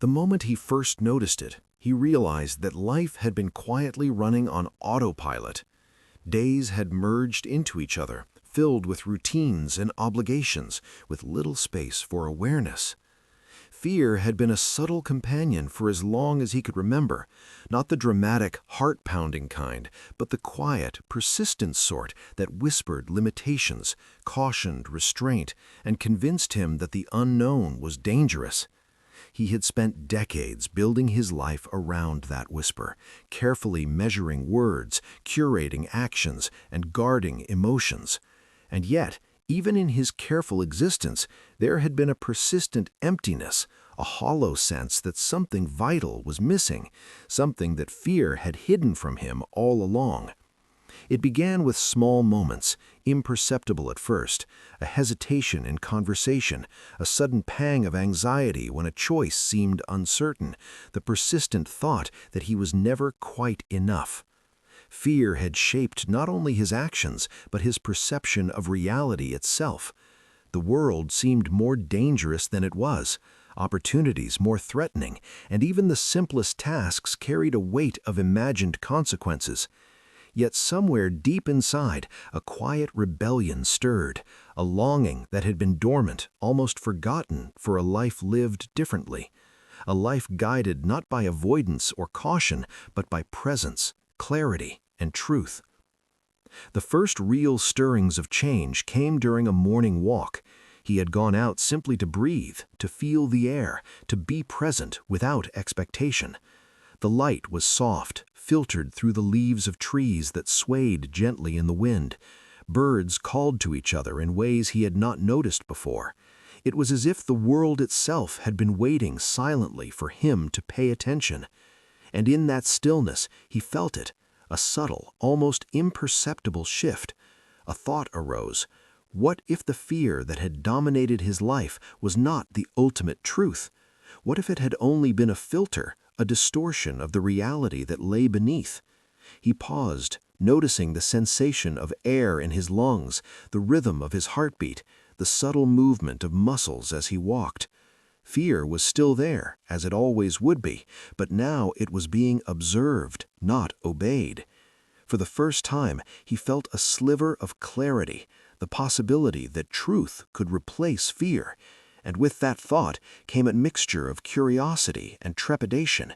The moment he first noticed it, he realized that life had been quietly running on autopilot. Days had merged into each other, filled with routines and obligations, with little space for awareness. Fear had been a subtle companion for as long as he could remember, not the dramatic, heart-pounding kind, but the quiet, persistent sort that whispered limitations, cautioned restraint, and convinced him that the unknown was dangerous. He had spent decades building his life around that whisper, carefully measuring words, curating actions, and guarding emotions. And yet, even in his careful existence, there had been a persistent emptiness, a hollow sense that something vital was missing, something that fear had hidden from him all along. It began with small moments, imperceptible at first, a hesitation in conversation, a sudden pang of anxiety when a choice seemed uncertain, the persistent thought that he was never quite enough. Fear had shaped not only his actions, but his perception of reality itself. The world seemed more dangerous than it was, opportunities more threatening, and even the simplest tasks carried a weight of imagined consequences. Yet somewhere deep inside, a quiet rebellion stirred, a longing that had been dormant, almost forgotten, for a life lived differently. A life guided not by avoidance or caution, but by presence, clarity, and truth. The first real stirrings of change came during a morning walk. He had gone out simply to breathe, to feel the air, to be present without expectation. The light was soft, filtered through the leaves of trees that swayed gently in the wind. Birds called to each other in ways he had not noticed before. It was as if the world itself had been waiting silently for him to pay attention. And in that stillness, he felt it, a subtle, almost imperceptible shift. A thought arose. What if the fear that had dominated his life was not the ultimate truth? What if it had only been a filter, a distortion of the reality that lay beneath? He paused, noticing the sensation of air in his lungs, the rhythm of his heartbeat, the subtle movement of muscles as he walked. Fear was still there, as it always would be, but now it was being observed, not obeyed. For the first time, he felt a sliver of clarity, the possibility that truth could replace fear. And with that thought came a mixture of curiosity and trepidation.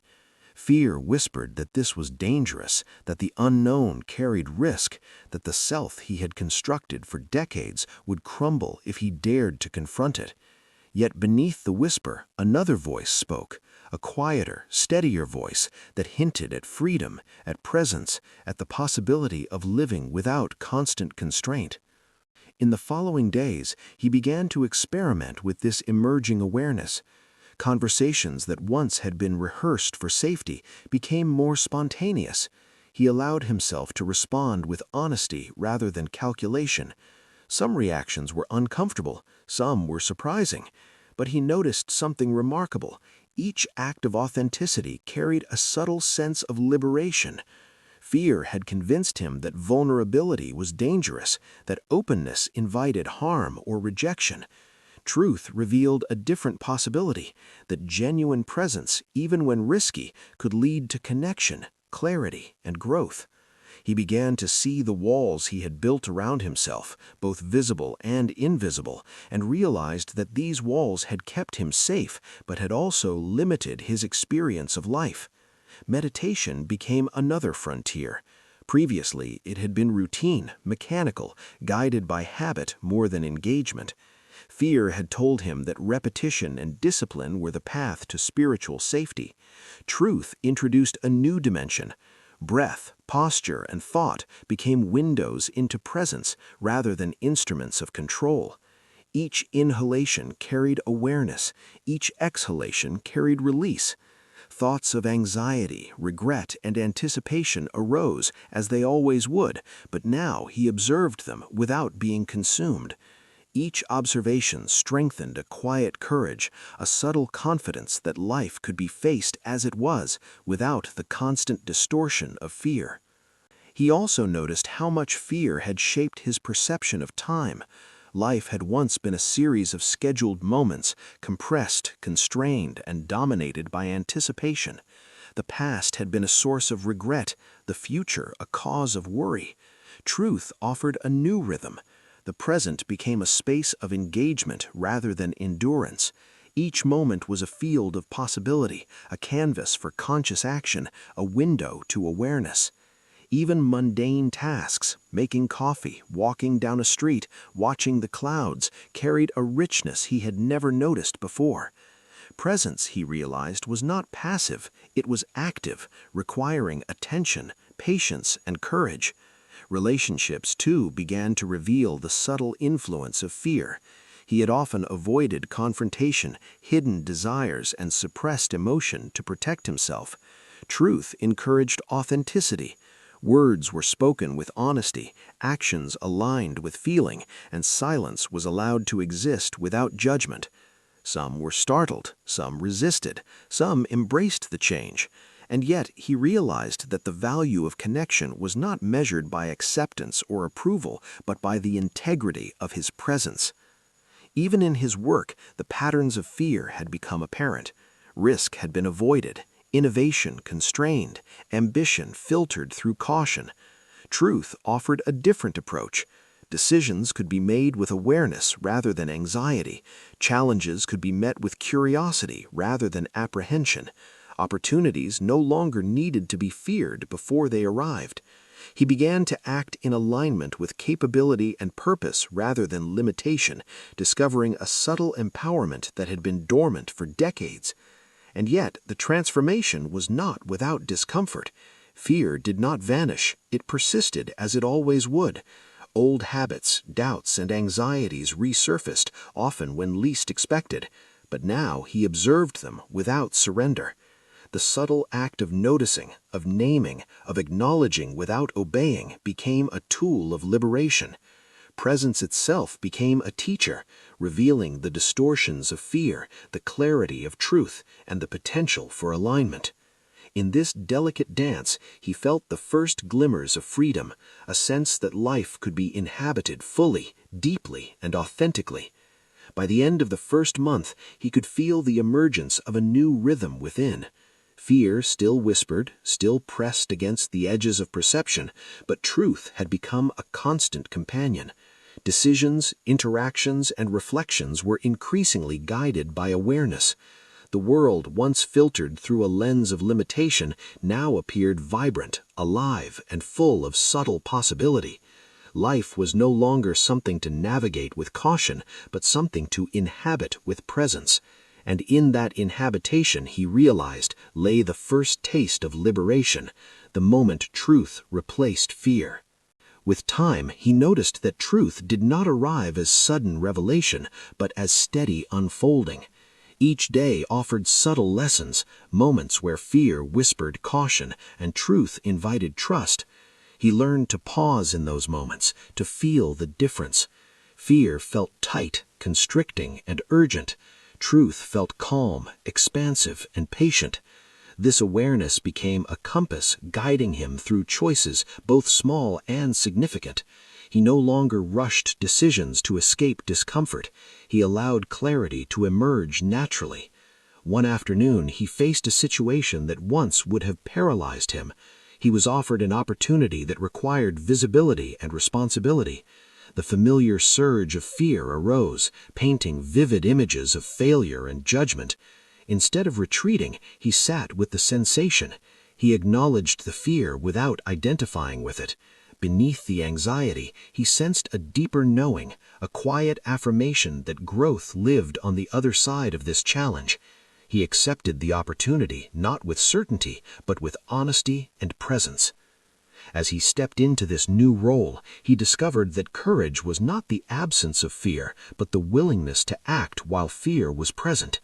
Fear whispered that this was dangerous, that the unknown carried risk, that the self he had constructed for decades would crumble if he dared to confront it. Yet beneath the whisper, another voice spoke, a quieter, steadier voice that hinted at freedom, at presence, at the possibility of living without constant constraint. In the following days, he began to experiment with this emerging awareness. Conversations that once had been rehearsed for safety became more spontaneous. He allowed himself to respond with honesty rather than calculation. Some reactions were uncomfortable, some were surprising, but he noticed something remarkable. Each act of authenticity carried a subtle sense of liberation. Fear had convinced him that vulnerability was dangerous, that openness invited harm or rejection. Truth revealed a different possibility, that genuine presence, even when risky, could lead to connection, clarity, and growth. He began to see the walls he had built around himself, both visible and invisible, and realized that these walls had kept him safe, but had also limited his experience of life. Meditation became another frontier. Previously, it had been routine, mechanical, guided by habit more than engagement. Fear had told him that repetition and discipline were the path to spiritual safety. Truth introduced a new dimension. Breath, posture, and thought became windows into presence rather than instruments of control. Each inhalation carried awareness, each exhalation carried release. Thoughts of anxiety, regret, and anticipation arose, as they always would, but now he observed them without being consumed. Each observation strengthened a quiet courage, a subtle confidence that life could be faced as it was, without the constant distortion of fear. He also noticed how much fear had shaped his perception of time. Life had once been a series of scheduled moments, compressed, constrained, and dominated by anticipation. The past had been a source of regret, the future a cause of worry. Truth offered a new rhythm. The present became a space of engagement rather than endurance. Each moment was a field of possibility, a canvas for conscious action, a window to awareness. Even mundane tasks, making coffee, walking down a street, watching the clouds, carried a richness he had never noticed before. Presence, he realized, was not passive, it was active, requiring attention, patience, and courage. Relationships, too, began to reveal the subtle influence of fear. He had often avoided confrontation, hidden desires, and suppressed emotion to protect himself. Truth encouraged authenticity. Words were spoken with honesty, actions aligned with feeling, and silence was allowed to exist without judgment. Some were startled, some resisted, some embraced the change. And yet he realized that the value of connection was not measured by acceptance or approval, but by the integrity of his presence. Even in his work, the patterns of fear had become apparent. Risk had been avoided, innovation constrained, ambition filtered through caution. Truth offered a different approach. Decisions could be made with awareness rather than anxiety. Challenges could be met with curiosity rather than apprehension. Opportunities no longer needed to be feared before they arrived. He began to act in alignment with capability and purpose rather than limitation, discovering a subtle empowerment that had been dormant for decades. And yet, the transformation was not without discomfort. Fear did not vanish, it persisted as it always would. Old habits, doubts, and anxieties resurfaced, often when least expected. But now he observed them without surrender. The subtle act of noticing, of naming, of acknowledging without obeying became a tool of liberation. Presence itself became a teacher, revealing the distortions of fear, the clarity of truth, and the potential for alignment. In this delicate dance, he felt the first glimmers of freedom, a sense that life could be inhabited fully, deeply, and authentically. By the end of the first month, he could feel the emergence of a new rhythm within. Fear still whispered, still pressed against the edges of perception, but truth had become a constant companion. Decisions, interactions, and reflections were increasingly guided by awareness. The world, once filtered through a lens of limitation, now appeared vibrant, alive, and full of subtle possibility. Life was no longer something to navigate with caution, but something to inhabit with presence. And in that inhabitation, he realized, lay the first taste of liberation, the moment truth replaced fear. With time, he noticed that truth did not arrive as sudden revelation, but as steady unfolding. Each day offered subtle lessons, moments where fear whispered caution and truth invited trust. He learned to pause in those moments, to feel the difference. Fear felt tight, constricting, and urgent. Truth felt calm, expansive, and patient. This awareness became a compass guiding him through choices, both small and significant. He no longer rushed decisions to escape discomfort. He allowed clarity to emerge naturally. One afternoon, he faced a situation that once would have paralyzed him. He was offered an opportunity that required visibility and responsibility. The familiar surge of fear arose, painting vivid images of failure and judgment. Instead of retreating, he sat with the sensation. He acknowledged the fear without identifying with it. Beneath the anxiety, he sensed a deeper knowing, a quiet affirmation that growth lived on the other side of this challenge. He accepted the opportunity, not with certainty, but with honesty and presence. As he stepped into this new role, he discovered that courage was not the absence of fear, but the willingness to act while fear was present.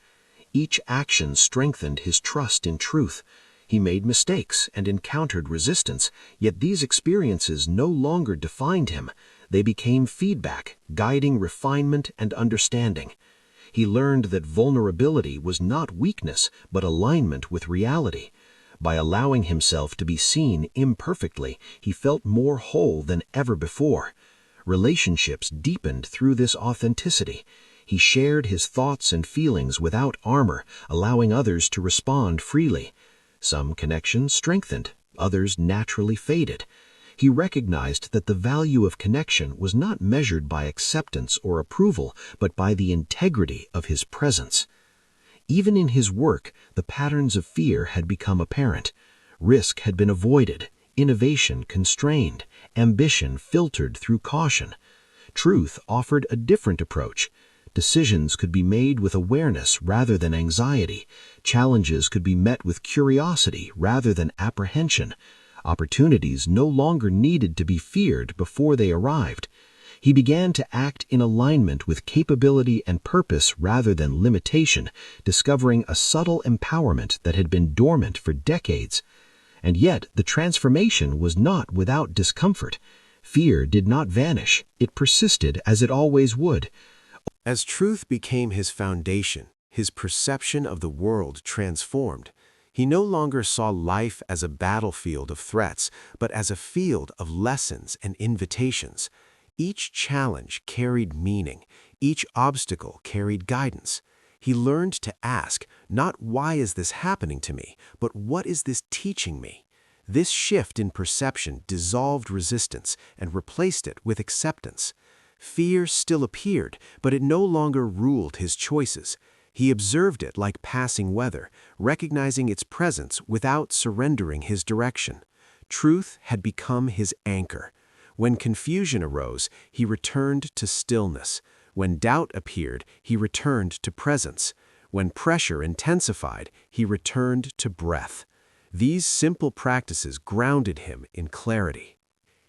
Each action strengthened his trust in truth. He made mistakes and encountered resistance, yet these experiences no longer defined him. They became feedback, guiding refinement and understanding. He learned that vulnerability was not weakness, but alignment with reality. By allowing himself to be seen imperfectly, he felt more whole than ever before. Relationships deepened through this authenticity. He shared his thoughts and feelings without armor, allowing others to respond freely. Some connections strengthened, others naturally faded. He recognized that the value of connection was not measured by acceptance or approval, but by the integrity of his presence. Even in his work, the patterns of fear had become apparent. Risk had been avoided, innovation constrained, ambition filtered through caution. Truth offered a different approach. Decisions could be made with awareness rather than anxiety. Challenges could be met with curiosity rather than apprehension. Opportunities no longer needed to be feared before they arrived. He began to act in alignment with capability and purpose rather than limitation, discovering a subtle empowerment that had been dormant for decades. And yet, the transformation was not without discomfort. Fear did not vanish. It persisted as it always would. As truth became his foundation, his perception of the world transformed. He no longer saw life as a battlefield of threats, but as a field of lessons and invitations. Each challenge carried meaning. Each obstacle carried guidance. He learned to ask, not why is this happening to me, but what is this teaching me? This shift in perception dissolved resistance and replaced it with acceptance. Fear still appeared, but it no longer ruled his choices. He observed it like passing weather, recognizing its presence without surrendering his direction. Truth had become his anchor. When confusion arose, he returned to stillness. When doubt appeared, he returned to presence. When pressure intensified, he returned to breath. These simple practices grounded him in clarity.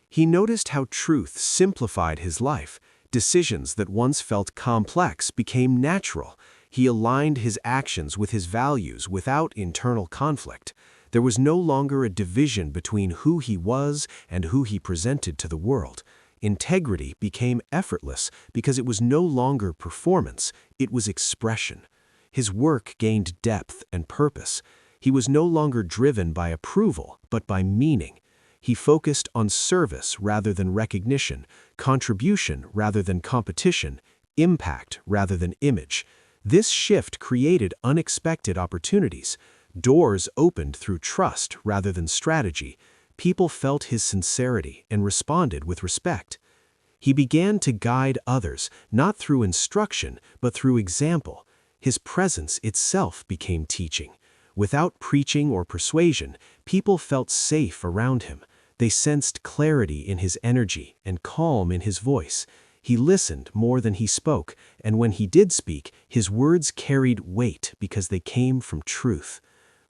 He noticed how truth simplified his life. Decisions that once felt complex became natural. He aligned his actions with his values without internal conflict. There was no longer a division between who he was and who he presented to the world. Integrity became effortless because it was no longer performance, it was expression. His work gained depth and purpose. He was no longer driven by approval, but by meaning. He focused on service rather than recognition, contribution rather than competition, impact rather than image. This shift created unexpected opportunities. Doors opened through trust rather than strategy. People felt his sincerity and responded with respect. He began to guide others, not through instruction, but through example. His presence itself became teaching. Without preaching or persuasion, people felt safe around him. They sensed clarity in his energy and calm in his voice. He listened more than he spoke, and when he did speak, his words carried weight because they came from truth.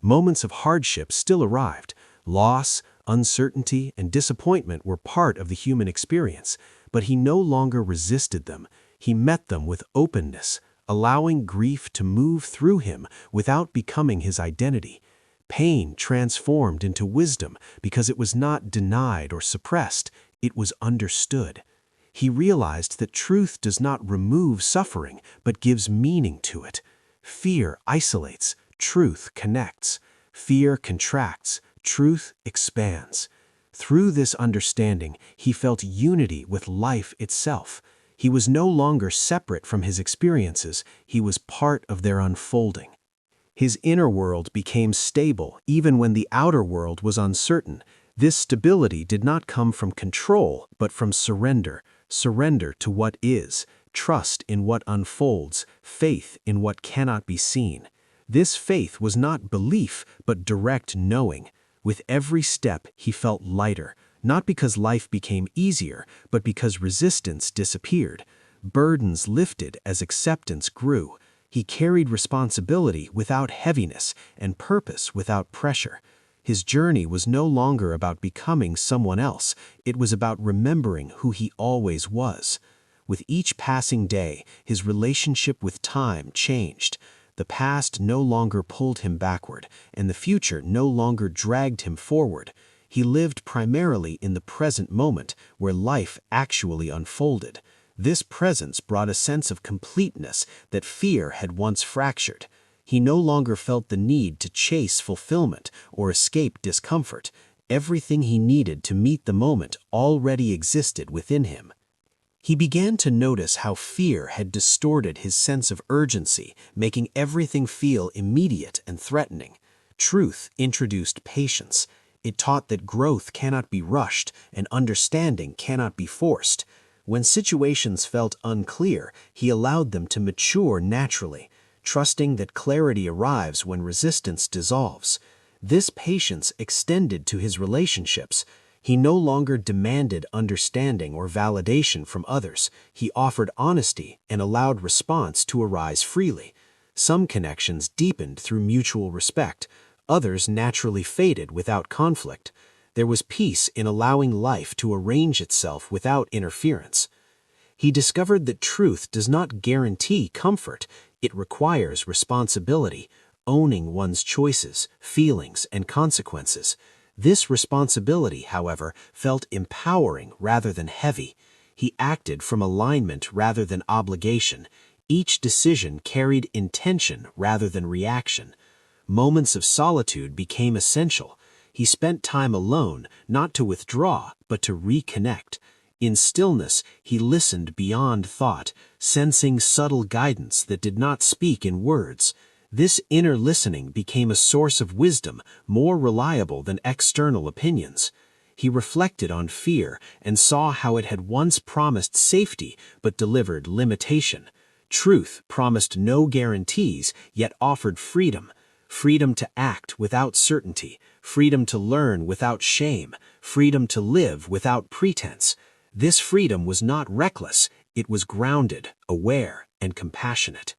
Moments of hardship still arrived. Loss, uncertainty, and disappointment were part of the human experience, but he no longer resisted them. He met them with openness, allowing grief to move through him without becoming his identity. Pain transformed into wisdom because it was not denied or suppressed, it was understood. He realized that truth does not remove suffering, but gives meaning to it. Fear isolates, truth connects. Fear contracts, truth expands. Through this understanding, he felt unity with life itself. He was no longer separate from his experiences, he was part of their unfolding. His inner world became stable even when the outer world was uncertain. This stability did not come from control, but from surrender. Surrender to what is, trust in what unfolds, faith in what cannot be seen. This faith was not belief, but direct knowing. With every step, he felt lighter, not because life became easier, but because resistance disappeared. Burdens lifted as acceptance grew. He carried responsibility without heaviness and purpose without pressure. His journey was no longer about becoming someone else. It was about remembering who he always was. With each passing day, his relationship with time changed. The past no longer pulled him backward, and the future no longer dragged him forward. He lived primarily in the present moment, where life actually unfolded. This presence brought a sense of completeness that fear had once fractured. He no longer felt the need to chase fulfillment or escape discomfort. Everything he needed to meet the moment already existed within him. He began to notice how fear had distorted his sense of urgency, making everything feel immediate and threatening. Truth introduced patience. It taught that growth cannot be rushed and understanding cannot be forced. When situations felt unclear, he allowed them to mature naturally, trusting that clarity arrives when resistance dissolves. This patience extended to his relationships. He no longer demanded understanding or validation from others. He offered honesty and allowed response to arise freely. Some connections deepened through mutual respect. Others naturally faded without conflict. There was peace in allowing life to arrange itself without interference. He discovered that truth does not guarantee comfort. It requires responsibility, owning one's choices, feelings, and consequences. This responsibility, however, felt empowering rather than heavy. He acted from alignment rather than obligation. Each decision carried intention rather than reaction. Moments of solitude became essential. He spent time alone, not to withdraw, but to reconnect. In stillness, he listened beyond thought, sensing subtle guidance that did not speak in words. This inner listening became a source of wisdom, more reliable than external opinions. He reflected on fear and saw how it had once promised safety but delivered limitation. Truth promised no guarantees, yet offered freedom. Freedom to act without certainty, freedom to learn without shame, freedom to live without pretense. This freedom was not reckless, it was grounded, aware, and compassionate.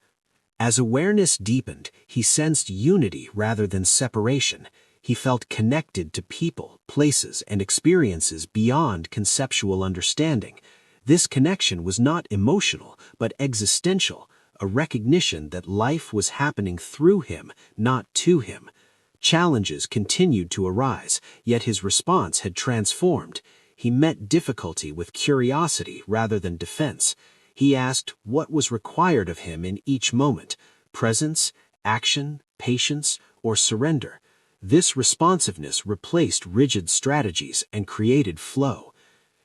As awareness deepened, he sensed unity rather than separation. He felt connected to people, places, and experiences beyond conceptual understanding. This connection was not emotional, but existential, a recognition that life was happening through him, not to him. Challenges continued to arise, yet his response had transformed. He met difficulty with curiosity rather than defense. He asked what was required of him in each moment: presence, action, patience, or surrender. This responsiveness replaced rigid strategies and created flow.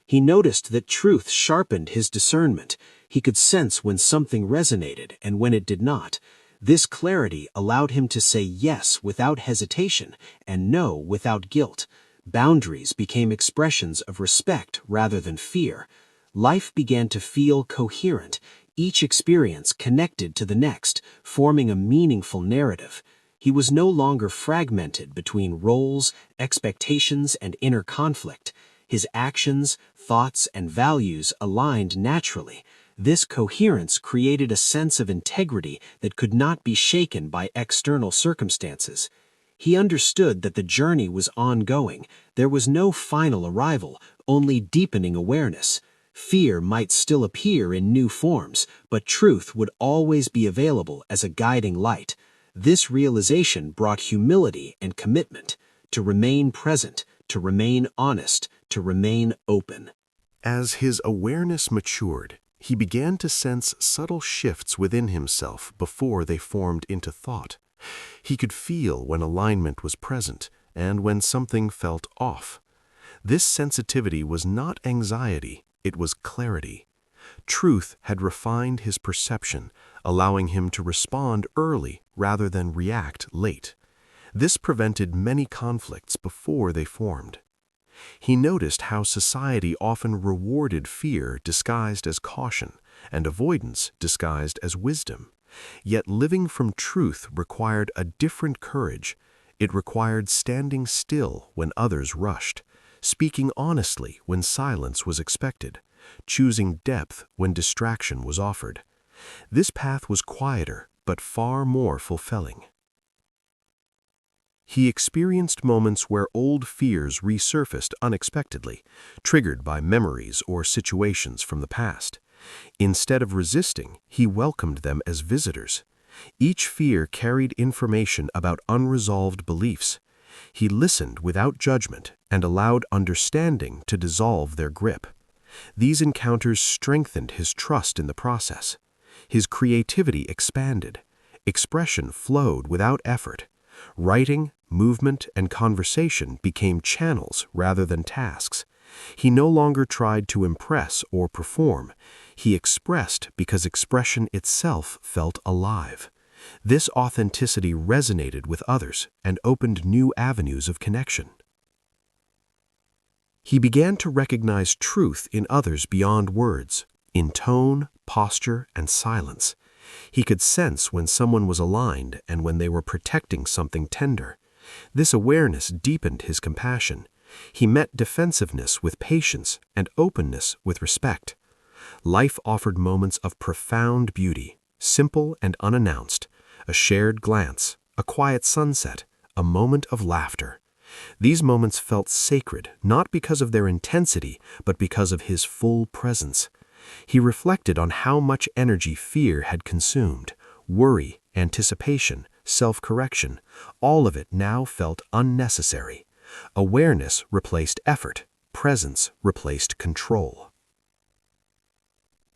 He noticed that truth sharpened his discernment. He could sense when something resonated and when it did not. This clarity allowed him to say yes without hesitation and no without guilt. Boundaries became expressions of respect rather than fear. Life began to feel coherent, each experience connected to the next, forming a meaningful narrative. He was no longer fragmented between roles, expectations, and inner conflict. His actions, thoughts, and values aligned naturally. This coherence created a sense of integrity that could not be shaken by external circumstances. He understood that the journey was ongoing. There was no final arrival, only deepening awareness. Fear might still appear in new forms, but truth would always be available as a guiding light. This realization brought humility and commitment to remain present, to remain honest, to remain open. As his awareness matured, he began to sense subtle shifts within himself before they formed into thought. He could feel when alignment was present and when something felt off. This sensitivity was not anxiety, it was clarity. Truth had refined his perception, allowing him to respond early rather than react late. This prevented many conflicts before they formed. He noticed how society often rewarded fear disguised as caution and avoidance disguised as wisdom. Yet living from truth required a different courage. It required standing still when others rushed, speaking honestly when silence was expected, choosing depth when distraction was offered. This path was quieter, but far more fulfilling. He experienced moments where old fears resurfaced unexpectedly, triggered by memories or situations from the past. Instead of resisting, he welcomed them as visitors. Each fear carried information about unresolved beliefs. He listened without judgment and allowed understanding to dissolve their grip. These encounters strengthened his trust in the process. His creativity expanded. Expression flowed without effort. Writing, movement, and conversation became channels rather than tasks. He no longer tried to impress or perform. He expressed because expression itself felt alive. This authenticity resonated with others and opened new avenues of connection. He began to recognize truth in others beyond words, in tone, posture, and silence. He could sense when someone was aligned and when they were protecting something tender. This awareness deepened his compassion. He met defensiveness with patience and openness with respect. Life offered moments of profound beauty, simple and unannounced, a shared glance, a quiet sunset, a moment of laughter. These moments felt sacred, not because of their intensity, but because of his full presence. He reflected on how much energy fear had consumed. Worry, anticipation, self-correction, all of it now felt unnecessary. Awareness replaced effort. Presence replaced control.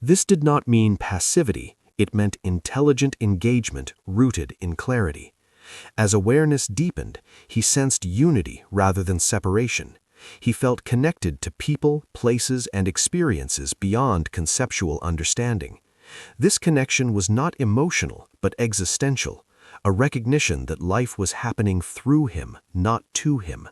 This did not mean passivity. It meant intelligent engagement rooted in clarity. As awareness deepened, he sensed unity rather than separation. He felt connected to people, places, and experiences beyond conceptual understanding. This connection was not emotional, but existential, a recognition that life was happening through him, not to him.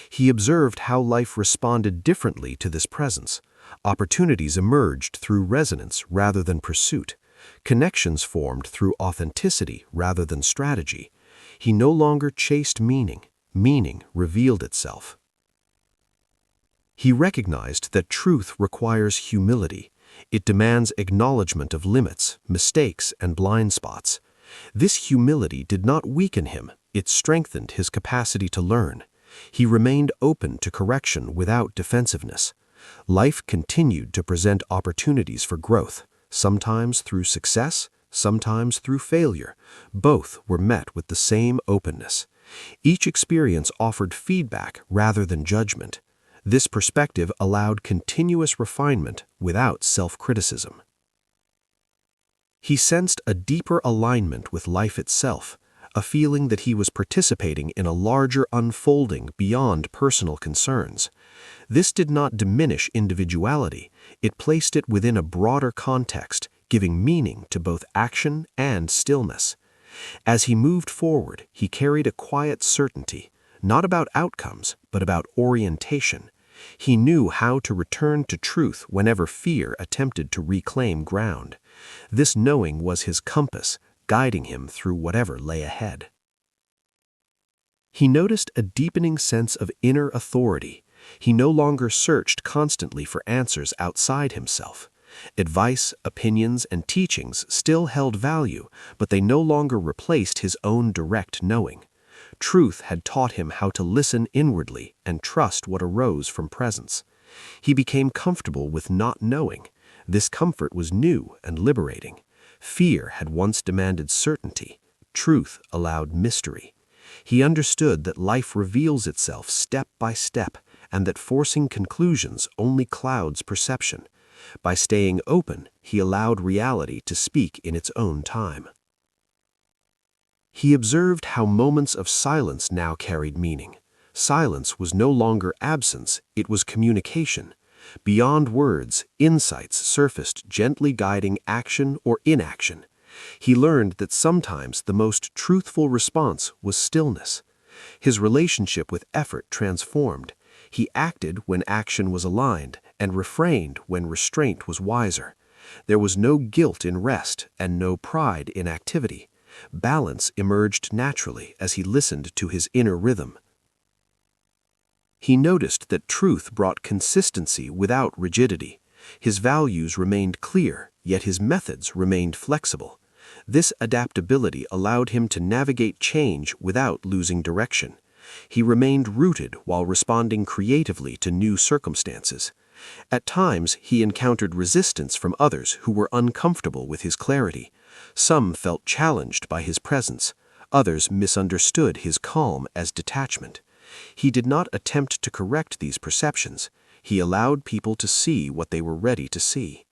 He observed how life responded differently to this presence. Opportunities emerged through resonance rather than pursuit. Connections formed through authenticity rather than strategy. He no longer chased meaning. Meaning revealed itself. He recognized that truth requires humility. It demands acknowledgement of limits, mistakes, and blind spots. This humility did not weaken him. It strengthened his capacity to learn. He remained open to correction without defensiveness. Life continued to present opportunities for growth, sometimes through success, sometimes through failure. Both were met with the same openness. Each experience offered feedback rather than judgment. This perspective allowed continuous refinement without self-criticism. He sensed a deeper alignment with life itself, a feeling that he was participating in a larger unfolding beyond personal concerns. This did not diminish individuality. It placed it within a broader context, giving meaning to both action and stillness. As he moved forward, he carried a quiet certainty, not about outcomes, but about orientation. He knew how to return to truth whenever fear attempted to reclaim ground. This knowing was his compass, guiding him through whatever lay ahead. He noticed a deepening sense of inner authority. He no longer searched constantly for answers outside himself. Advice, opinions, and teachings still held value, but they no longer replaced his own direct knowing. Truth had taught him how to listen inwardly and trust what arose from presence. He became comfortable with not knowing. This comfort was new and liberating. Fear had once demanded certainty. Truth allowed mystery. He understood that life reveals itself step by step, and that forcing conclusions only clouds perception. By staying open, he allowed reality to speak in its own time. He observed how moments of silence now carried meaning. Silence was no longer absence, it was communication. Beyond words, insights surfaced, gently guiding action or inaction. He learned that sometimes the most truthful response was stillness. His relationship with effort transformed. He acted when action was aligned and refrained when restraint was wiser. There was no guilt in rest and no pride in activity. Balance emerged naturally as he listened to his inner rhythm. He noticed that truth brought consistency without rigidity. His values remained clear, yet his methods remained flexible. This adaptability allowed him to navigate change without losing direction. He remained rooted while responding creatively to new circumstances. At times, he encountered resistance from others who were uncomfortable with his clarity. Some felt challenged by his presence. Others misunderstood his calm as detachment. He did not attempt to correct these perceptions. He allowed people to see what they were ready to see.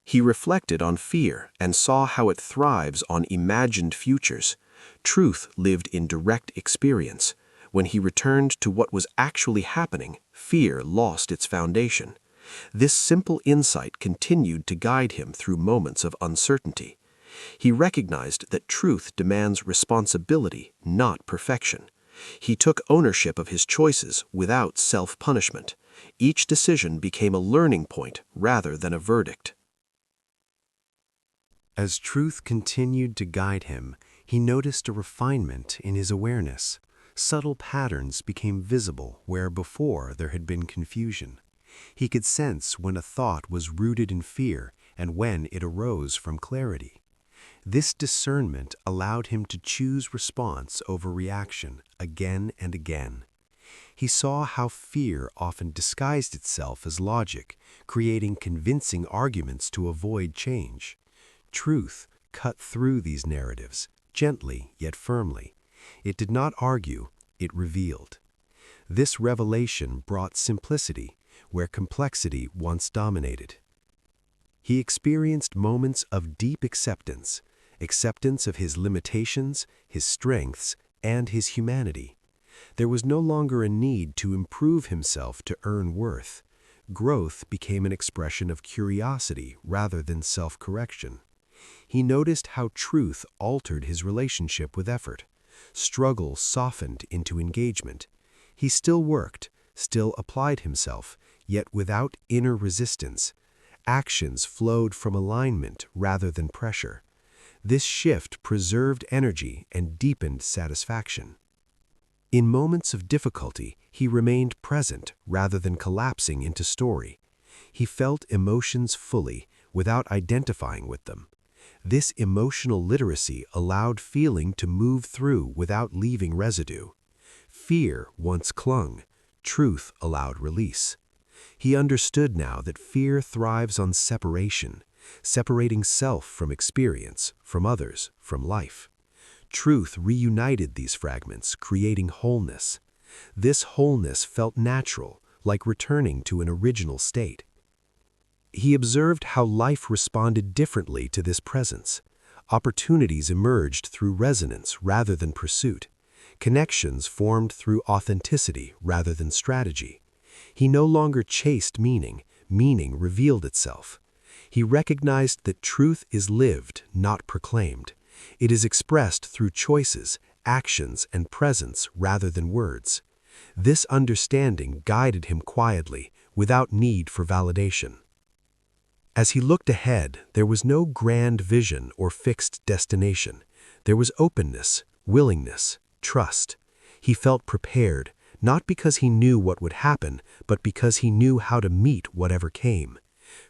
He reflected on fear and saw how it thrives on imagined futures. Truth lived in direct experience. When he returned to what was actually happening, fear lost its foundation. This simple insight continued to guide him through moments of uncertainty. He recognized that truth demands responsibility, not perfection. He took ownership of his choices without self-punishment. Each decision became a learning point rather than a verdict. As truth continued to guide him, he noticed a refinement in his awareness. Subtle patterns became visible where before there had been confusion. He could sense when a thought was rooted in fear and when it arose from clarity. This discernment allowed him to choose response over reaction again and again. He saw how fear often disguised itself as logic, creating convincing arguments to avoid change. Truth cut through these narratives, gently yet firmly. It did not argue, it revealed. This revelation brought simplicity where complexity once dominated. He experienced moments of deep acceptance of his limitations, his strengths, and his humanity. There was no longer a need to improve himself to earn worth. Growth became an expression of curiosity rather than self-correction. He noticed how truth altered his relationship with effort. Struggle softened into engagement. He still worked, still applied himself, yet without inner resistance. Actions flowed from alignment rather than pressure. This shift preserved energy and deepened satisfaction. In moments of difficulty, he remained present rather than collapsing into story. He felt emotions fully without identifying with them. This emotional literacy allowed feeling to move through without leaving residue. Fear once clung, truth allowed release. He understood now that fear thrives on separation, separating self from experience, from others, from life. Truth reunited these fragments, creating wholeness. This wholeness felt natural, like returning to an original state. He observed how life responded differently to this presence. Opportunities emerged through resonance rather than pursuit. Connections formed through authenticity rather than strategy. He no longer chased meaning, meaning revealed itself. He recognized that truth is lived, not proclaimed. It is expressed through choices, actions, and presence rather than words. This understanding guided him quietly, without need for validation. As he looked ahead, there was no grand vision or fixed destination. There was openness, willingness, trust. He felt prepared, not because he knew what would happen, but because he knew how to meet whatever came.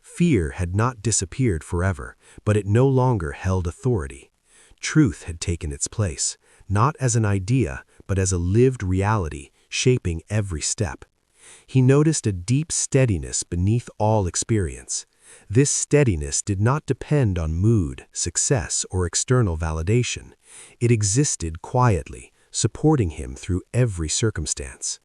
Fear had not disappeared forever, but it no longer held authority. Truth had taken its place, not as an idea, but as a lived reality, shaping every step. He noticed a deep steadiness beneath all experience. This steadiness did not depend on mood, success, or external validation. It existed quietly, supporting him through every circumstance.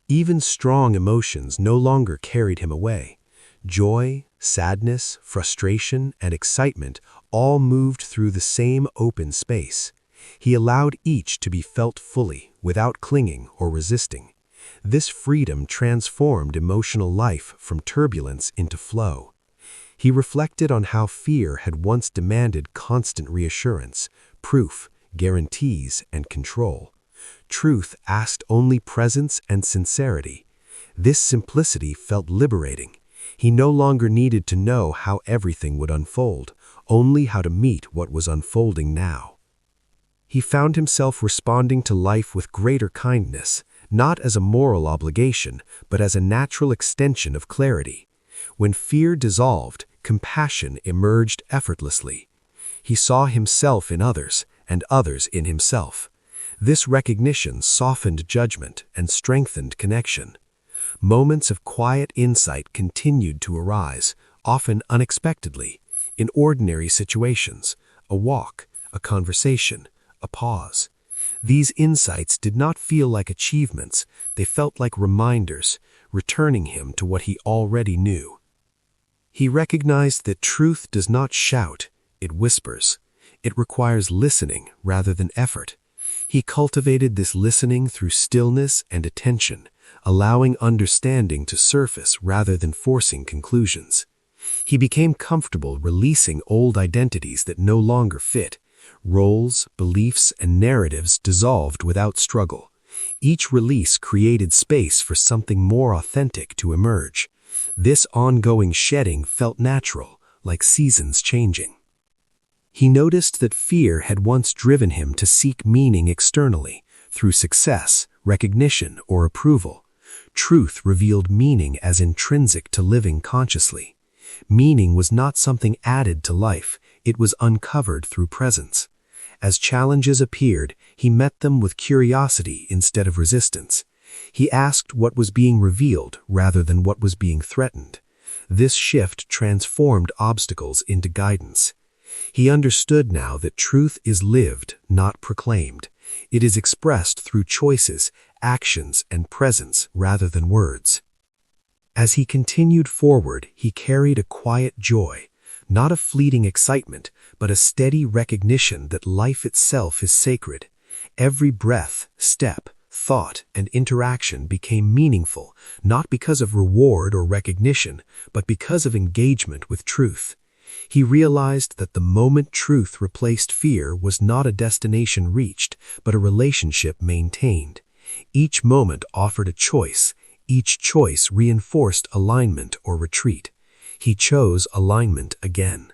Even strong emotions no longer carried him away. Joy, sadness, frustration, and excitement all moved through the same open space. He allowed each to be felt fully, without clinging or resisting. This freedom transformed emotional life from turbulence into flow. He reflected on how fear had once demanded constant reassurance, proof, guarantees, and control. Truth asked only presence and sincerity. This simplicity felt liberating. He no longer needed to know how everything would unfold, only how to meet what was unfolding now. He found himself responding to life with greater kindness, not as a moral obligation, but as a natural extension of clarity. When fear dissolved, compassion emerged effortlessly. He saw himself in others, and others in himself. This recognition softened judgment and strengthened connection. Moments of quiet insight continued to arise, often unexpectedly, in ordinary situations, a walk, a conversation, a pause. These insights did not feel like achievements, they felt like reminders, returning him to what he already knew. He recognized that truth does not shout, it whispers. It requires listening rather than effort. He cultivated this listening through stillness and attention, allowing understanding to surface rather than forcing conclusions. He became comfortable releasing old identities that no longer fit. Roles, beliefs, and narratives dissolved without struggle. Each release created space for something more authentic to emerge. This ongoing shedding felt natural, like seasons changing. He noticed that fear had once driven him to seek meaning externally, through success, recognition, or approval. Truth revealed meaning as intrinsic to living consciously. Meaning was not something added to life, it was uncovered through presence. As challenges appeared, he met them with curiosity instead of resistance. He asked what was being revealed rather than what was being threatened. This shift transformed obstacles into guidance. He understood now that truth is lived, not proclaimed. It is expressed through choices, actions, and presence rather than words. As he continued forward, he carried a quiet joy, not a fleeting excitement, but a steady recognition that life itself is sacred. Every breath, step, thought, and interaction became meaningful, not because of reward or recognition, but because of engagement with truth. He realized that the moment truth replaced fear was not a destination reached, but a relationship maintained. Each moment offered a choice. Each choice reinforced alignment or retreat. He chose alignment again.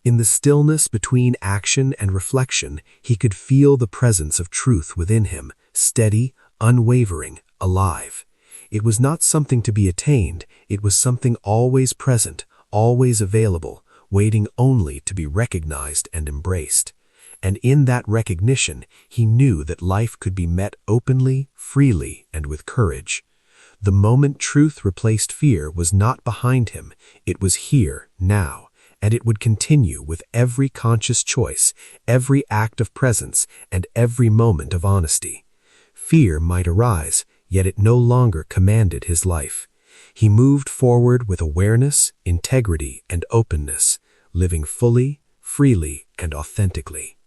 In the stillness between action and reflection, he could feel the presence of truth within him, steady, unwavering, alive. It was not something to be attained, it was something always present, always available, waiting only to be recognized and embraced. And in that recognition, he knew that life could be met openly, freely, and with courage. The moment truth replaced fear was not behind him, it was here, now, and it would continue with every conscious choice, every act of presence, and every moment of honesty. Fear might arise, yet it no longer commanded his life. He moved forward with awareness, integrity, and openness, living fully, freely, and authentically.